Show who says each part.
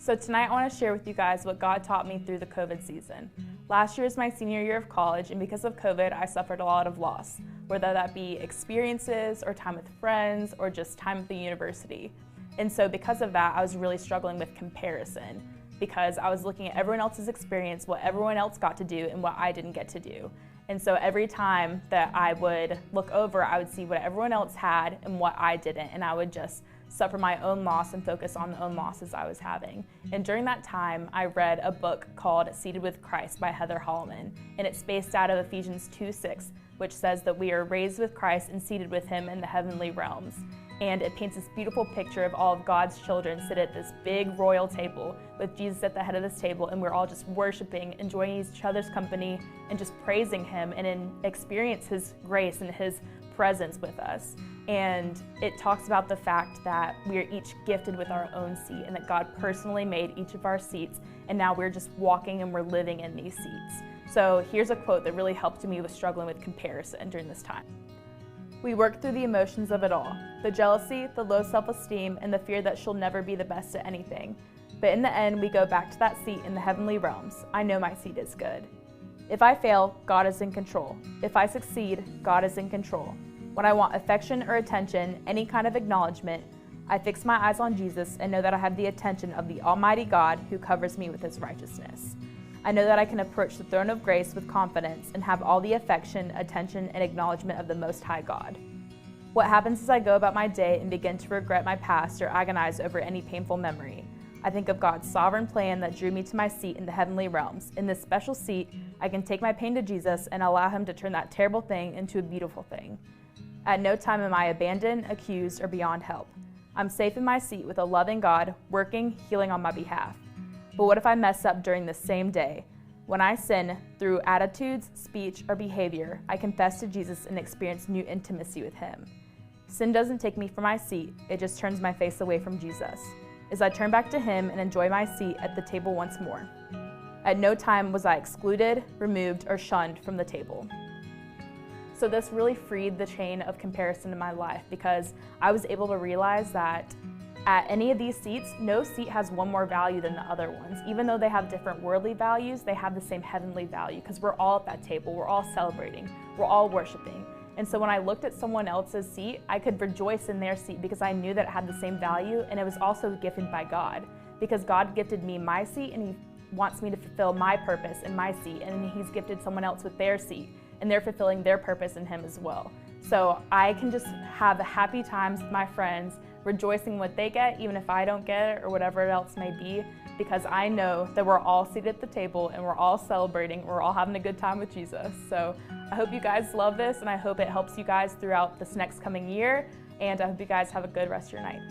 Speaker 1: So tonight I want to share with you guys what God taught me through the COVID season. Last year was my senior year of college, and because of COVID, I suffered a lot of loss, whether that be experiences or time with friends or just time at the university. And so because of that, I was really struggling with comparison because I was looking at everyone else's experience, what everyone else got to do and what I didn't get to do. And so every time that I would look over, I would see what everyone else had and what I didn't, and I would just suffer my own loss and focus on the own losses I was having. And during that time, I read a book called Seated with Christ by Heather Holleman, and it's based out of Ephesians 2:6, which says that we are raised with Christ and seated with him in the heavenly realms. And it paints this beautiful picture of all of God's children sit at this big royal table with Jesus at the head of this table, and we're all just worshiping, enjoying each other's company, and just praising him and experience his grace and his presence with us. And it talks about the fact that we are each gifted with our own seat and that God personally made each of our seats, and now we're just walking and we're living in these seats. So here's a quote that really helped me with struggling with comparison during this time. "We work through the emotions of it all, the jealousy, the low self-esteem, and the fear that she'll never be the best at anything. But in the end, we go back to that seat in the heavenly realms. I know my seat is good. If I fail, God is in control. If I succeed, God is in control. When I want affection or attention, any kind of acknowledgement, I fix my eyes on Jesus and know that I have the attention of the Almighty God who covers me with his righteousness. I know that I can approach the throne of grace with confidence and have all the affection, attention, and acknowledgement of the Most High God. What happens as I go about my day and begin to regret my past or agonize over any painful memory? I think of God's sovereign plan that drew me to my seat in the heavenly realms. In this special seat, I can take my pain to Jesus and allow him to turn that terrible thing into a beautiful thing. At no time am I abandoned, accused, or beyond help. I'm safe in my seat with a loving God, working, healing on my behalf. But what if I mess up during the same day? When I sin through attitudes, speech, or behavior, I confess to Jesus and experience new intimacy with him. Sin doesn't take me from my seat, it just turns my face away from Jesus, as I turn back to him and enjoy my seat at the table once more. At no time was I excluded, removed, or shunned from the table." So this really freed the chain of comparison in my life because I was able to realize that at any of these seats, no seat has one more value than the other ones. Even though they have different worldly values, they have the same heavenly value because we're all at that table, we're all celebrating, we're all worshiping. And so when I looked at someone else's seat, I could rejoice in their seat because I knew that it had the same value, and it was also gifted by God because God gifted me my seat and he wants me to fulfill my purpose in my seat, and he's gifted someone else with their seat and they're fulfilling their purpose in him as well. So I can just have happy times with my friends, rejoicing what they get, even if I don't get it or whatever else may be, because I know that we're all seated at the table and we're all celebrating, we're all having a good time with Jesus. So I hope you guys love this, and I hope it helps you guys throughout this next coming year, and I hope you guys have a good rest of your night.